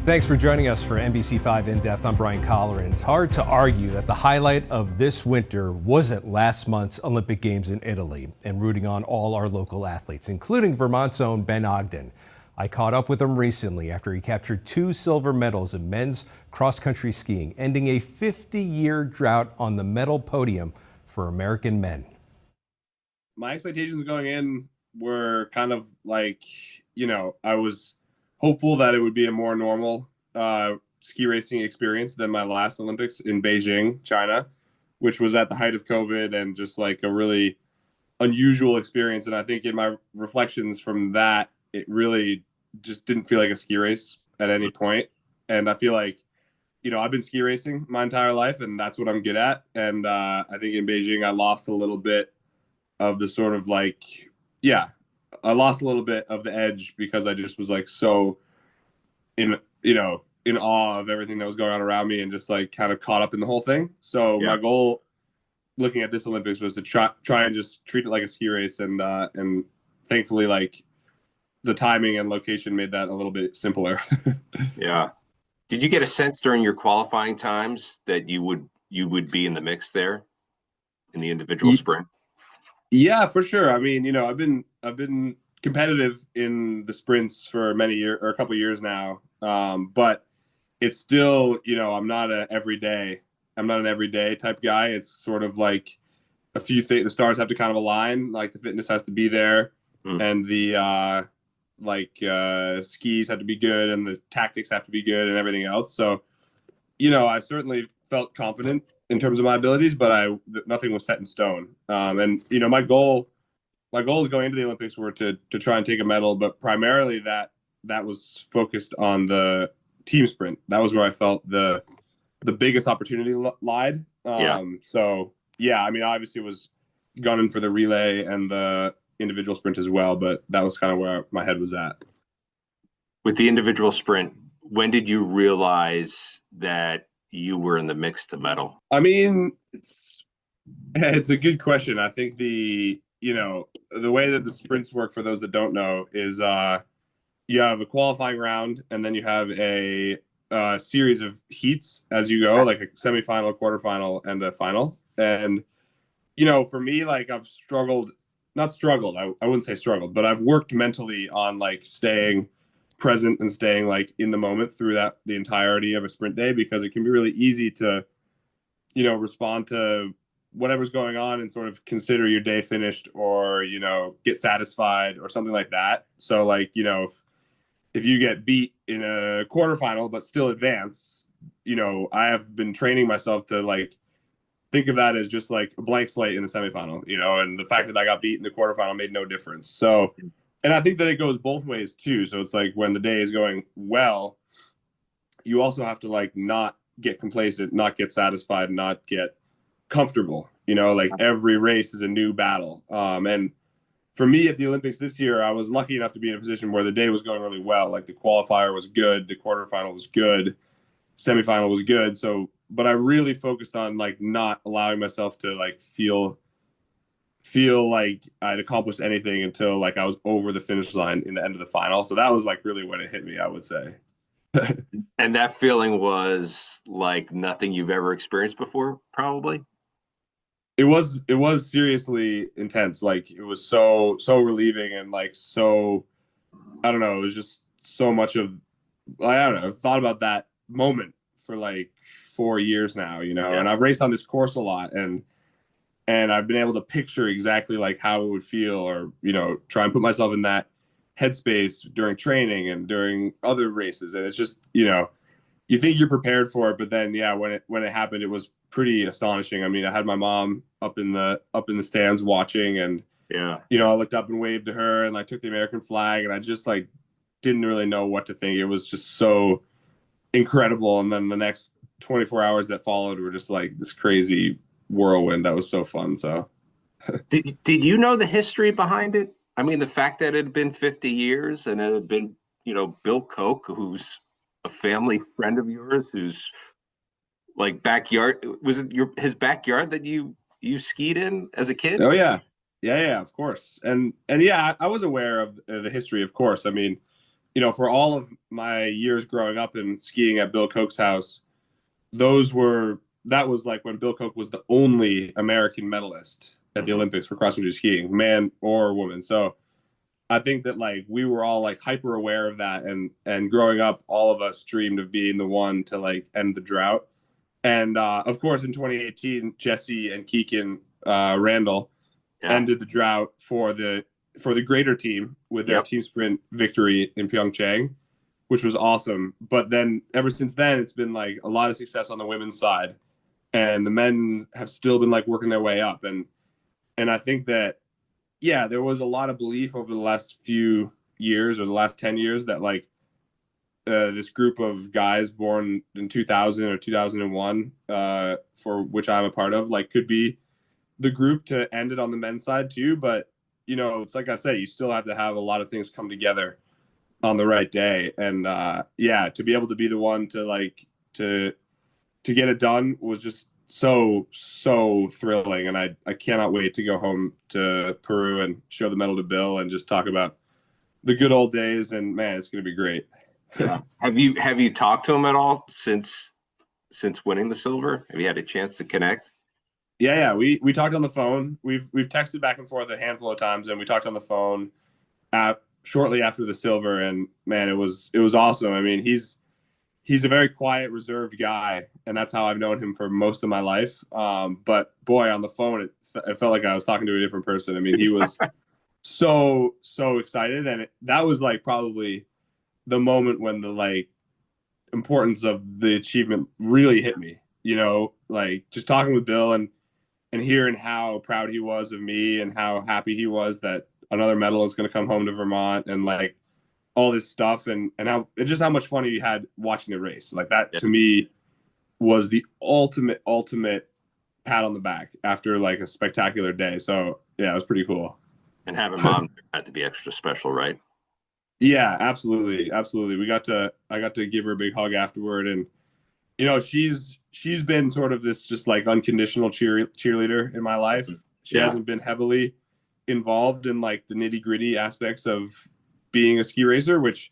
Thanks for joining us for NBC5 In Depth. I'm Brian Colleran. It's hard to argue that the highlight of this winter wasn't last month's Olympic Games in Italy and rooting on all our local athletes, including Vermont's own Ben Ogden. I caught up with him recently after he captured 2 silver medals in men's cross-country skiing, ending a 50-year drought on the medal podium for American men. My expectations going in were kind of like, I was hopeful that it would be a more normal ski racing experience than my last Olympics in Beijing, China, which was at the height of COVID and just like a really unusual experience. And I think in my reflections from that, it really just didn't feel like a ski race at any point. And I feel like, I've been ski racing my entire life and that's what I'm good at. And I think in Beijing, I lost a little bit of the sort of I lost a little bit of the edge because I just was like so in awe of everything that was going on around me and just like kind of caught up in the whole thing. So my goal looking at this Olympics was to try and just treat it like a ski race. And thankfully, like the timing and location made that a little bit simpler. Yeah. Did you get a sense during your qualifying times that you would be in the mix there in the individual sprint? Yeah, for sure. I mean, I've been competitive in the sprints for many years or a couple of years now. But it's still, I'm not an everyday type guy. It's sort of like a few things. The stars have to kind of align. Like the fitness has to be there, and the skis have to be good, and the tactics have to be good, and everything else. So, I certainly felt confident in terms of my abilities, but nothing was set in stone. And my goals going into the Olympics were to try and take a medal, but primarily that was focused on the team sprint. That was where I felt the biggest opportunity lied. So yeah, I mean, obviously was gunning for the relay and the individual sprint as well, but that was kind of where my head was at. With the individual sprint, when did you realize that you were in the mix to medal? I mean, it's a good question. I think the way that the sprints work, for those that don't know, is you have a qualifying round and then you have a series of heats as you go, like a semifinal, quarterfinal, and a final. And for me, like I wouldn't say struggled, but I've worked mentally on like staying present and staying like in the moment through the entirety of a sprint day, because it can be really easy to respond to whatever's going on and sort of consider your day finished or get satisfied or something like that. So like if you get beat in a quarterfinal but still advance, I have been training myself to like think of that as just like a blank slate in the semifinal, and the fact that I got beat in the quarterfinal made no difference. So, and I think that it goes both ways too. So it's like when the day is going well, you also have to like not get complacent, not get satisfied, not get comfortable. Like every race is a new battle. And for me at the Olympics this year, I was lucky enough to be in a position where the day was going really well. Like the qualifier was good, the quarterfinal was good, semifinal was good. So, but I really focused on like not allowing myself to like feel like I'd accomplished anything until like I was over the finish line in the end of the final. So that was like really when it hit me, I would say. And that feeling was like nothing you've ever experienced before, probably. It was seriously intense. Like it was so relieving and like so, I don't know, it was just so much of, I don't know, I've thought about that moment for like 4 years now, and I've raced on this course a lot and I've been able to picture exactly like how it would feel, or try and put myself in that headspace during training and during other races. And it's just, you think you're prepared for it, but then when it happened, it was pretty astonishing. I mean, I had my mom up in the stands watching, and I looked up and waved to her and like took the American flag, and I just like didn't really know what to think. It was just so incredible. And then the next 24 hours that followed were just like this crazy whirlwind that was so fun. So did you know the history behind it? I mean, the fact that it had been 50 years and it had been, Bill Koch, who's a family friend of yours, who's like backyard, was it his backyard that you skied in as a kid? Oh yeah, of course. And yeah, I was aware of the history, of course. I mean, for all of my years growing up and skiing at Bill Koch's house, that was like when Bill Koch was the only American medalist at the Olympics for cross country skiing, man or woman. So I think that like we were all like hyper aware of that, and growing up, all of us dreamed of being the one to like end the drought. And of course, in 2018, Jesse and Keegan Randall ended the drought for the greater team with their team sprint victory in Pyeongchang, which was awesome. But then ever since then, it's been like a lot of success on the women's side, and the men have still been like working their way up. And I think that, yeah, there was a lot of belief over the last few years or the last 10 years that like this group of guys born in 2000 or 2001, for which I'm a part of, like could be the group to end it on the men's side too. But, it's like I said, you still have to have a lot of things come together on the right day. And to be able to be the one to like, to get it done was just so thrilling. And I cannot wait to go home to Peru and show the medal to Bill and just talk about the good old days. And man, it's going to be great. Have you talked to him at all since winning the silver? Have you had a chance to connect? Yeah. We talked on the phone. We've texted back and forth a handful of times, and we talked on the phone shortly after the silver. And man, it was awesome. I mean, he's a very quiet, reserved guy, and that's how I've known him for most of my life. But boy, on the phone, it felt like I was talking to a different person. I mean, he was so excited, and that was like probably the moment when the like importance of the achievement really hit me. Like just talking with Bill and hearing how proud he was of me and how happy he was that another medal is going to come home to Vermont, and like all this stuff, and how much fun he had watching the race. Like that to me was the ultimate pat on the back after like a spectacular day. So yeah, it was pretty cool. And having mom had to be extra special, right? Yeah, absolutely. I got to give her a big hug afterward. And, she's been sort of this just like unconditional cheerleader in my life. She hasn't been heavily involved in like the nitty gritty aspects of being a ski racer, which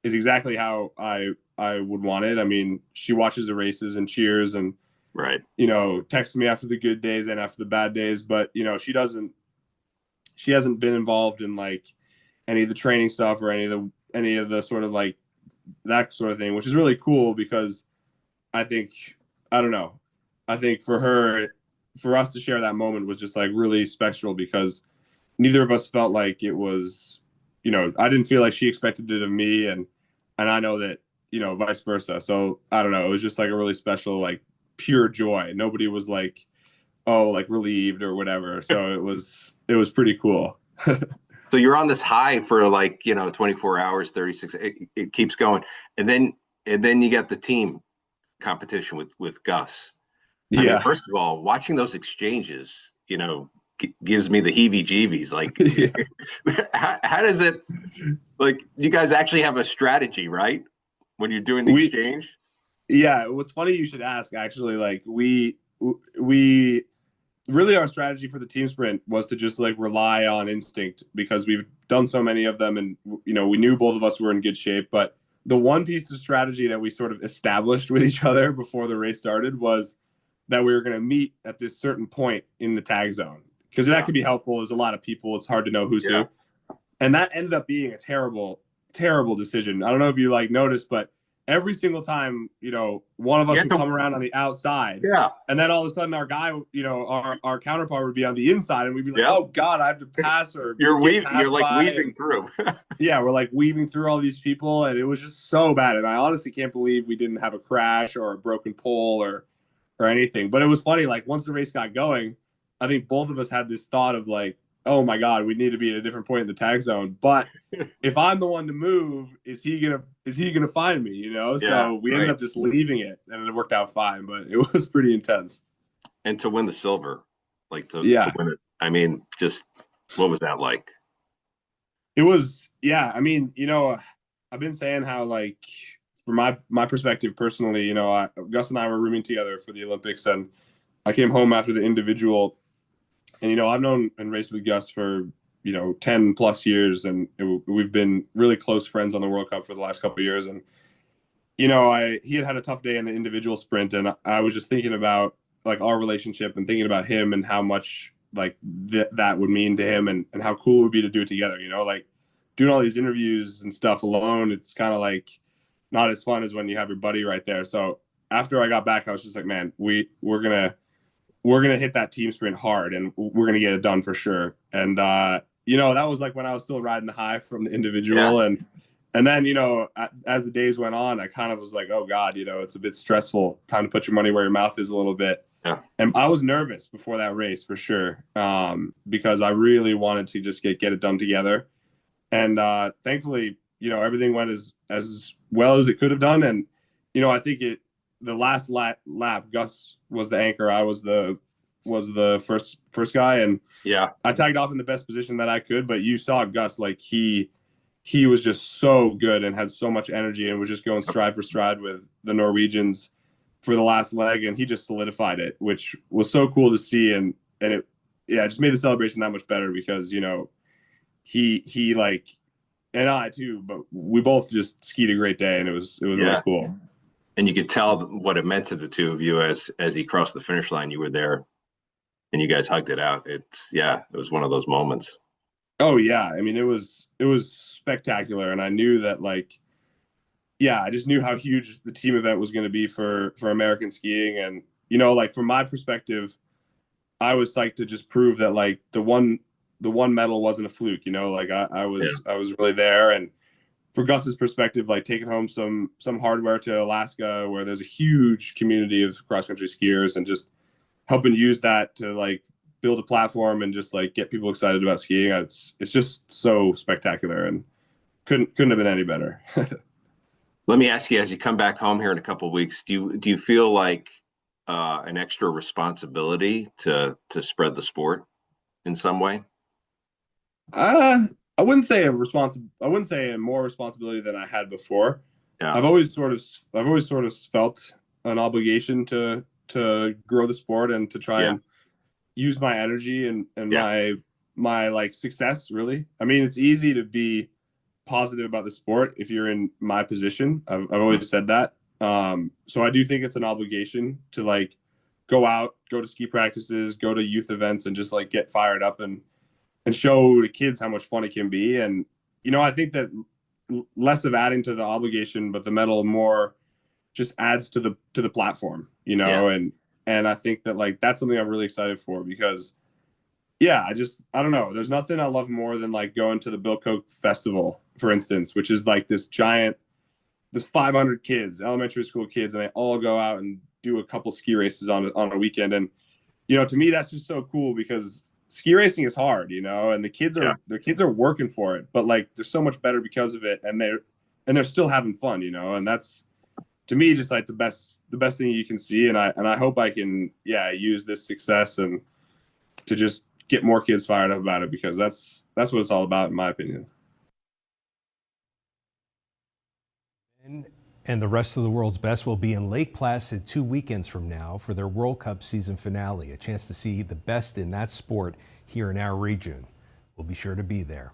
is exactly how I would want it. I mean, she watches the races and cheers and, texts me after the good days and after the bad days. But, she hasn't been involved in like any of the training stuff or any of the sort of like that sort of thing, which is really cool because I think for us to share that moment was just like really special because neither of us felt like it was, I didn't feel like she expected it of me, and I know that, vice versa. So I don't know. It was just like a really special, like pure joy. Nobody was like, oh, like relieved or whatever. So it was pretty cool. So you're on this high for like, 24 hours, 36, it keeps going. And then you get the team competition with Gus. I mean, first of all, watching those exchanges, gives me the heebie-jeebies. Like, how does it, like, you guys actually have a strategy, right? When you're doing the exchange? Yeah, it was funny you should ask, actually. Like, we really, our strategy for the team sprint was to just like rely on instinct because we've done so many of them, and we knew both of us were in good shape. But the one piece of strategy that we sort of established with each other before the race started was that we were going to meet at this certain point in the tag zone, because that could be helpful. There's a lot of people; it's hard to know who's who, and that ended up being a terrible decision. I don't know if you like noticed, but every single time, one of us would come around on the outside. Yeah. And then all of a sudden our guy, our counterpart would be on the inside, and we'd be like, oh God, I have to pass her. You're weaving through. Yeah. We're like weaving through all these people, and it was just so bad. And I honestly can't believe we didn't have a crash or a broken pole or anything. But it was funny. Like once the race got going, I think both of us had this thought of like, oh my God, we need to be at a different point in the tag zone. But if I'm the one to move, is he gonna find me? So we ended up just leaving it, and it worked out fine. But it was pretty intense. And to win the silver, like to win it, I mean, just what was that like? It was, I mean, I've been saying how like from my perspective personally, Gus and I were rooming together for the Olympics, and I came home after the individual. And, I've known and raced with Gus for 10 plus years, and we've been really close friends on the World Cup for the last couple of years. And he had a tough day in the individual sprint, and I was just thinking about like our relationship and thinking about him and how much like that would mean to him, and how cool it would be to do it together. Like doing all these interviews and stuff alone, it's kind of like not as fun as when you have your buddy right there. So after I got back, I was just like, man, we're gonna hit that team sprint hard, and we're gonna get it done for sure. And that was like when I was still riding the high from the individual, and then as the days went on, I kind of was like, oh God, it's a bit stressful. Time to put your money where your mouth is a little bit. Yeah. And I was nervous before that race for sure, because I really wanted to just get it done together. And thankfully, everything went as well as it could have done. And I think the last lap, Gus was the anchor. I was the first guy, and I tagged off in the best position that I could. But you saw Gus, like he was just so good and had so much energy, and was just going stride for stride with the Norwegians for the last leg, and he just solidified it, which was so cool to see. And it just made the celebration that much better, because he like, and I too, but we both just skied a great day, and it was really cool. And you could tell what it meant to the two of you as he crossed the finish line. You were there, and you guys hugged it out. It was one of those moments. Oh yeah, I mean, it was spectacular, and I knew that I just knew how huge the team event was going to be for American skiing. And like from my perspective, I was psyched to just prove that like the one medal wasn't a fluke. Like I was really there. And for Gus's perspective, like taking home some hardware to Alaska, where there's a huge community of cross country skiers, and just helping use that to like build a platform and just like get people excited about skiing. It's just so spectacular, and couldn't have been any better. Let me ask you, as you come back home here in a couple of weeks, do you feel like an extra responsibility to spread the sport in some way? I wouldn't say a more responsibility than I had before. Yeah. I've always sort of felt an obligation to grow the sport and to try and use my energy and my like success, really. I mean, it's easy to be positive about the sport if you're in my position. I've always said that. So I do think it's an obligation to like go to ski practices, go to youth events, and just like get fired up and show the kids how much fun it can be. And I think that less of adding to the obligation, but the medal more just adds to the platform, and I think that like that's something I'm really excited for, because I don't know, there's nothing I love more than like going to the Bill Koch Festival, for instance, which is like this 500 kids, elementary school kids, and they all go out and do a couple ski races on a weekend. And to me, that's just so cool, because ski racing is hard, and the kids are working for it, but like they're so much better because of it, and they're still having fun, and that's, to me, just like the best thing you can see. And I hope I can use this success and to just get more kids fired up about it, because that's what it's all about, in my opinion. And the rest of the world's best will be in Lake Placid 2 weekends from now for their World Cup season finale, a chance to see the best in that sport here in our region. We'll be sure to be there.